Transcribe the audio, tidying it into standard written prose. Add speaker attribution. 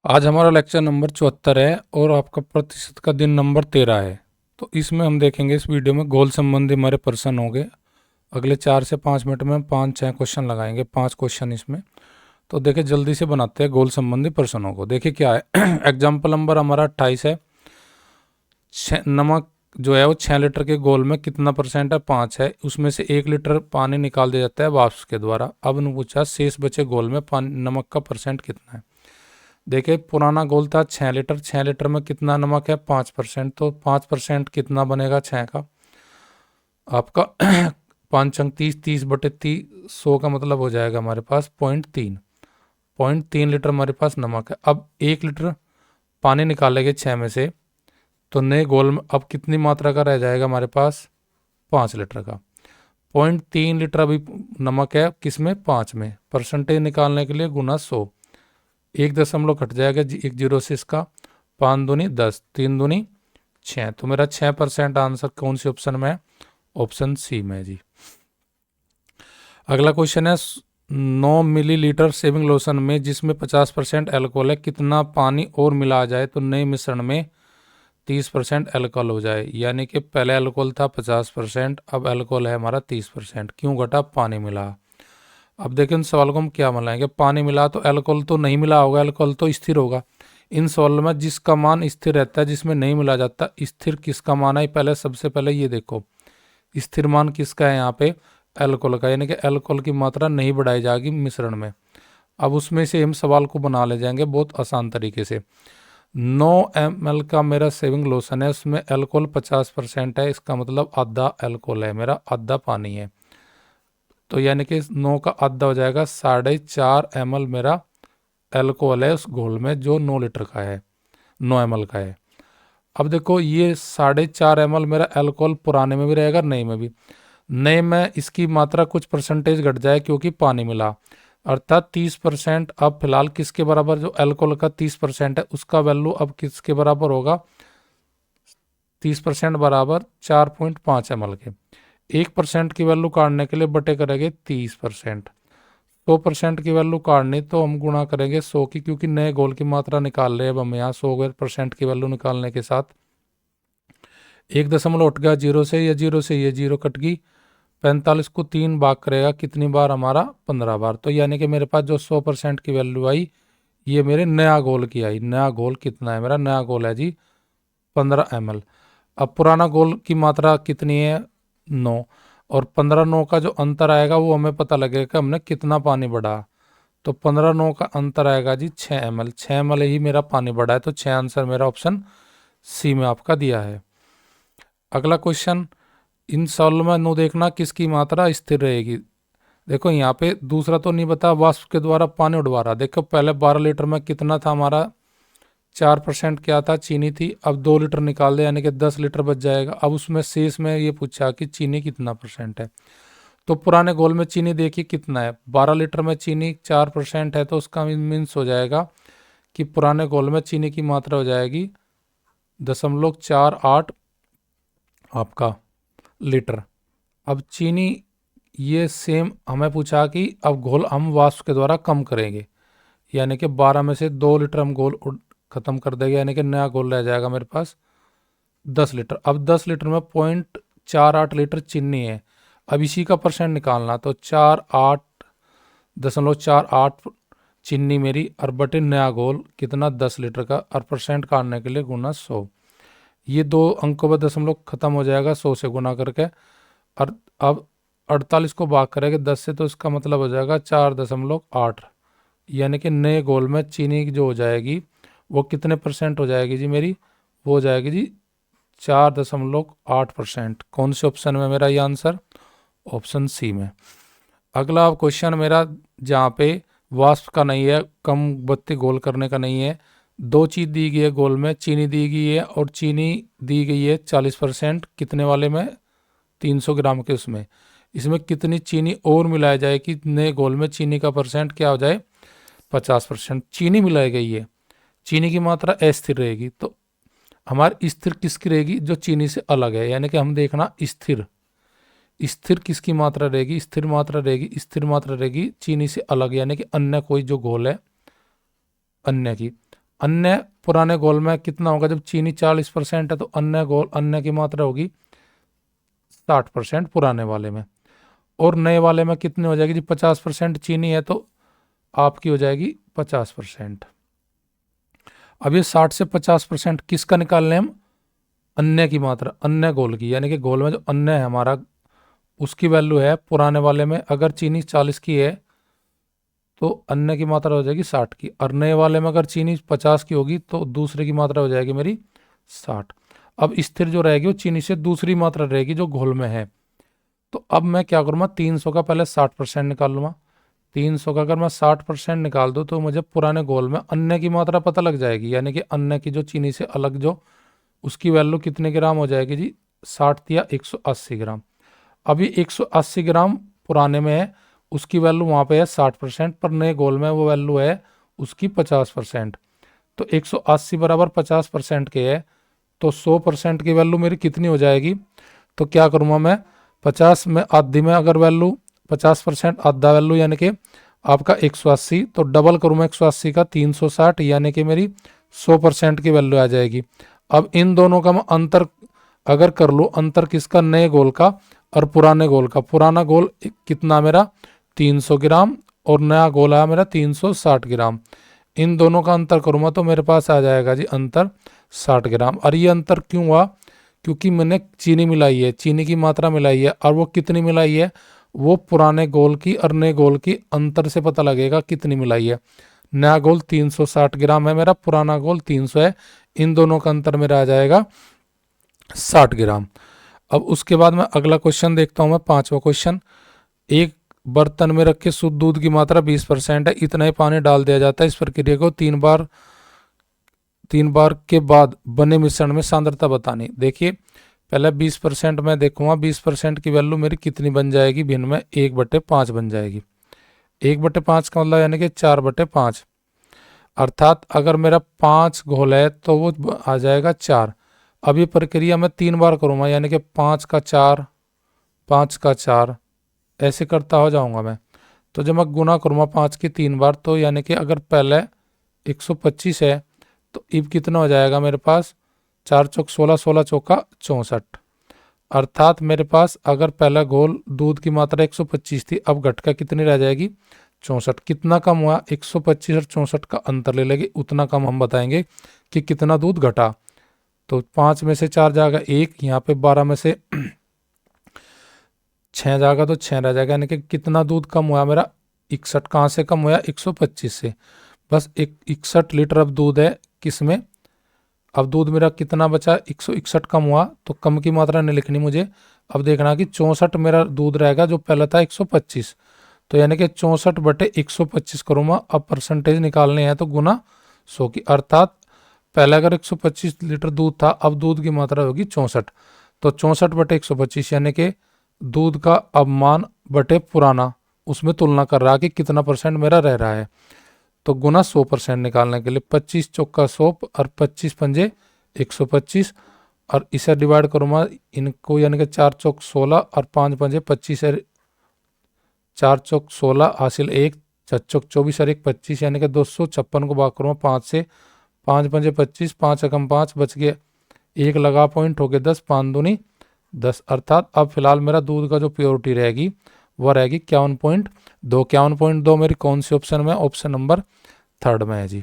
Speaker 1: आज हमारा lecture number 74 है और आपका प्रतिशत का दिन नंबर 13 है। तो इसमें हम देखेंगे इस वीडियो में गोल संबंधी हमारे प्रश्न होंगे। अगले 4 से 5 मिनट में हम 5-6 क्वेश्चन लगाएंगे, 5 क्वेश्चन इसमें। तो देखिए जल्दी से बनाते हैं गोल संबंधी प्रश्नों को। देखिए क्या है एग्जाम्पल नंबर हमारा 28 है। नमक जो है वो 6 लीटर के घोल में कितना परसेंट है, 5 है। उसमें से 1 लीटर पानी निकाल दिया जाता है वाष्प के द्वारा। अब उन्होंने पूछा शेष बचे घोल में पानी नमक का परसेंट कितना है। देखिए पुराना घोल था 6 लीटर, 6 लीटर में कितना नमक है, 5%। तो 5% कितना बनेगा 6 का, आपका 5 अंक 30, 30/30 100 का मतलब हो जाएगा हमारे पास 0.3 लीटर हमारे पास नमक है। अब 1 लीटर पानी निकालेंगे 6 में से, तो नए घोल में अब कितनी मात्रा का रह जाएगा हमारे पास, 5 लीटर का। 0.3 लीटर अभी नमक है किसमें, 5 में। परसेंटेज निकालने के लिए गुना 100, 1 कट जाएगा 1 जीरो से इसका, 5 दूनी 10, 3 दूनी 6। तो मेरा 6% आंसर कौन सी ऑप्शन में है, ऑप्शन सी में जी। अगला क्वेश्चन है 9 मिलीलीटर शेविंग लोशन में जिसमें 50% एल्कोहल है, कितना पानी और मिला जाए तो नए मिश्रण में 30% एल्कोहल हो जाए। यानी कि पहले एल्कोहल था 50%, अब एल्कोहल है हमारा 30%। क्यों घटा, पानी मिला। अब देखिए इन सवाल को हम क्या मिलाएंगे, पानी मिला तो एल्कोहल तो नहीं मिला होगा, एल्कोहल तो स्थिर होगा। इन सवाल में जिसका मान स्थिर रहता है, जिसमें नहीं मिला जाता, स्थिर किसका मान है, पहले सबसे पहले ये देखो स्थिर मान किसका है यहाँ पे, एल्कोहल का। यानी कि एल्कोहल की मात्रा नहीं बढ़ाई जाएगी मिश्रण में। अब उसमें से हम सवाल को बना ले जाएंगे बहुत आसान तरीके से। 9 ml का मेरा शेविंग लोशन है, उसमें एल्कोहल 50% है, इसका मतलब आधा एल्कोहल है मेरा, आधा पानी है। तो यानी कि 9 का आधा हो जाएगा 4.5 ml मेरा एल्कोहल है उस घोल में जो 9 लीटर का है, 9 ml का है। अब देखो ये 4.5 ml मेरा एल्कोहल पुराने में भी रहेगा, नए में भी। नए में इसकी मात्रा कुछ परसेंटेज घट जाए क्योंकि पानी मिला, अर्थात 30%। अब फिलहाल किसके बराबर, जो एल्कोहल का 30% है उसका वैल्यू अब किसके बराबर होगा, 30% बराबर 4.5 ml के। 1% की वैल्यू काटने के लिए बटे करेंगे 30%। 100% की वैल्यू काटनी तो हम गुणा करेंगे 100 की, क्योंकि नए घोल की मात्रा निकाल रहे हैं अब हम यहाँ 100% की वैल्यू निकालने के साथ। 1 उठ गया जीरो से, ये जीरो से ये जीरो कट गई। 45 को 3 भाग करेगा कितनी बार हमारा, 15 बार। तो यानी कि मेरे पास जो 100% की वैल्यू आई ये मेरे नया घोल की आई। नया घोल कितना है, मेरा नया घोल है जी 15 ml। अब पुराना घोल की मात्रा कितनी है, 9, और 15-9 का जो अंतर आएगा वो हमें पता लगेगा कि हमने कितना पानी बढ़ा। तो 15-9 का अंतर आएगा जी 6 ml। 6 ml ही मेरा पानी बढ़ा है, तो 6 आंसर मेरा ऑप्शन सी में आपका दिया है। अगला क्वेश्चन, इन सवालों में नो देखना किसकी मात्रा स्थिर रहेगी। देखो यहाँ पे दूसरा तो नहीं बता, वाष्प के द्वारा पानी उड़वा रहा। देखो पहले 12 लीटर में कितना था हमारा, 4% क्या था, चीनी थी। अब 2 लीटर निकाल दे यानी कि 10 लीटर बच जाएगा। अब उसमें शेष में ये पूछा कि चीनी कितना परसेंट है। तो पुराने घोल में चीनी देखिए कितना है, 12 लीटर में चीनी 4% है, तो उसका मीन्स हो जाएगा कि पुराने घोल में चीनी की मात्रा हो जाएगी 0.48 आपका लीटर। अब चीनी ये सेम हमें पूछा कि अब घोल हम वाष्प के द्वारा कम करेंगे, यानी कि 12 में से 2 लीटर हम घोल खत्म कर देंगे, यानी कि नया घोल रह जाएगा मेरे पास 10 लीटर। अब 10 लीटर में 0.48 लीटर चीनी है। अब इसी का परसेंट निकालना, तो 48.48 चीनी मेरी, और बटे नया घोल कितना 10 लीटर का, और परसेंट काटने के लिए गुना 100। ये 2 अंकों पर दशमलव खत्म हो जाएगा 100 से गुना करके। और अब 48 को भाग करेंगे 10 से, तो इसका मतलब हो जाएगा 4.8। यानी कि नए घोल में चीनी जो हो जाएगी वो कितने परसेंट हो जाएगी जी मेरी, वो हो जाएगी जी 4.8%। कौन से ऑप्शन में मेरा ये आंसर, ऑप्शन सी में। अगला क्वेश्चन मेरा जहाँ पे वाष्प का नहीं है, कम बत्ती घोल करने का नहीं है, 2 चीज़ दी गई है घोल में, चीनी दी गई है और चीनी दी गई है 40%, कितने वाले में, 300 ग्राम के उसमें। इसमें कितनी चीनी और मिलाई जाए कि नए घोल में चीनी का परसेंट क्या हो जाए, 50%। चीनी मिलाई गई है, चीनी की मात्रा अस्थिर रहेगी, तो हमारी स्थिर किसकी रहेगी, जो चीनी से अलग है। यानी कि हम देखना स्थिर, स्थिर किसकी मात्रा रहेगी, स्थिर मात्रा रहेगी, चीनी से अलग, यानी कि अन्य कोई जो घोल है अन्य की। अन्य पुराने घोल में कितना होगा, जब चीनी 40% है तो अन्य की मात्रा होगी 60% पुराने वाले में, और नए वाले में कितनी हो जाएगी जी, 50% चीनी है तो आपकी हो जाएगी 50%। अब ये 60 से 50% किसका निकालने हम, अन्य की मात्रा, अन्य घोल की, यानी कि घोल में जो अन्य है हमारा उसकी वैल्यू है पुराने वाले में, अगर चीनी 40 की है तो अन्य की मात्रा हो जाएगी 60 की, और नए वाले में अगर चीनी 50 की होगी तो दूसरे की मात्रा हो जाएगी मेरी 60। अब स्थिर जो रहेगी वो चीनी से दूसरी मात्रा रहेगी जो घोल में है। तो अब मैं क्या करूँगा, 300 का पहले 60% निकाल लूँगा। 300 का अगर मैं 60% निकाल दूँ तो मुझे पुराने घोल में अन्य की मात्रा पता लग जाएगी, यानी कि अन्य की जो चीनी से अलग जो उसकी वैल्यू कितने ग्राम हो जाएगी जी, 60 या 180 ग्राम। अभी 180 ग्राम पुराने में है, उसकी वैल्यू वहाँ पे है 60%, पर नए घोल में वो वैल्यू है उसकी 50%। तो 180 बराबर 50% के है, तो 100% की वैल्यू मेरी कितनी हो जाएगी, तो क्या करूँगा मैं, 50 में आधी में अगर वैल्यू 50% आधा वैल्यू यानी कि आपका 180, तो डबल करूँ मैं 180 का 360, यानी कि मेरी 100% की वैल्यू आ जाएगी। अब इन दोनों का मैं अंतर अगर कर लूँ, अंतर किसका, नए घोल का और पुराने घोल का। पुराना घोल कितना मेरा 300 ग्राम और नया घोल आया मेरा 360 ग्राम। इन दोनों का अंतर करूँगा तो मेरे पास आ जाएगा जी अंतर 60 ग्राम। और ये अंतर क्यों हुआ, क्योंकि मैंने चीनी मिलाई है, चीनी की मात्रा मिलाई है, और वो कितनी मिलाई है, वो पुराने घोल की और नए घोल की अंतर से पता लगेगा कितनी मिलाई है। नया घोल 360 ग्राम है मेरा, पुराना घोल 300 है, इन दोनों का अंतर मेरा आ जाएगा 60 ग्राम। अब उसके बाद मैं अगला क्वेश्चन देखता हूँ, मैं 5वां क्वेश्चन। एक बर्तन में रखे शुद्ध दूध की मात्रा 20% है, इतना ही पानी डाल दिया जाता है, इस प्रक्रिया को 3 बार के बाद बने मिश्रण में सांद्रता बतानी। देखिए पहले 20% में देखूंगा, 20% की वैल्यू मेरी कितनी बन जाएगी, भिन्न में 1/5 बन जाएगी। 1/5 का मतलब यानी कि 4/5, अर्थात अगर मेरा 5 घोल है तो वो आ जाएगा 4। अब ये प्रक्रिया मैं 3 बार करूँगा, यानी कि 5 का 4, 5 का 4, ऐसे करता हो जाऊंगा मैं। तो जब मैं गुना करूँगा 5 की 3 बार, तो यानी कि अगर पहले 125 है तो अब कितना हो जाएगा मेरे पास, 4 चौक 16, 16 चौका 64, अर्थात मेरे पास अगर पहला घोल दूध की मात्रा 125 थी, अब घटकर कितनी रह जाएगी 64। कितना कम हुआ, 125 और 64 का अंतर ले लेंगे, उतना कम हम बताएंगे कि कितना दूध घटा। तो 5 में से 4 जाएगा 1, यहाँ पे 12 में से 6 जाएगा तो 6 रह जाएगा, यानी कि कितना दूध कम हुआ मेरा, 61। कहाँ से कम हुआ, 125 से। बस 61 लीटर अब दूध है किसमें, अब दूध मेरा कितना बचा, 161 कम हुआ, तो कम की मात्रा नहीं लिखनी मुझे। अब देखना कि 64 मेरा दूध रहेगा, जो पहला था 125, तो यानी कि 64/125 करूँगा। अब परसेंटेज निकालने हैं तो गुना 100 की, अर्थात पहले अगर 125 लीटर दूध था, अब दूध की मात्रा होगी 64, तो 64/125 यानी कि दूध का अवमान बटे पुराना, उसमें तुलना कर रहा कि कितना परसेंट मेरा रह रहा है। तो गुना 100% निकालने के लिए 25 चौका 100 और 25 पंजे 125, और इसे डिवाइड करूँगा इनको, यानी कि 4 चौक 16 और 5 पंजे 25 है, 4 चौक 16 हासिल 1, 6 चौक 24 और 1 25, यानी कि 256 को भाग करूँगा 5 से, 5 पंजे 25, 5 एकम 5 बच गए, 1 लगा पॉइंट हो गए 10, 5 दूनी 10, अर्थात अब फिलहाल मेरा दूध का जो प्योरिटी रहेगी वह रहेगी 51.2। 51.2 मेरी कौन सी ऑप्शन में, ऑप्शन नंबर 3 में है जी।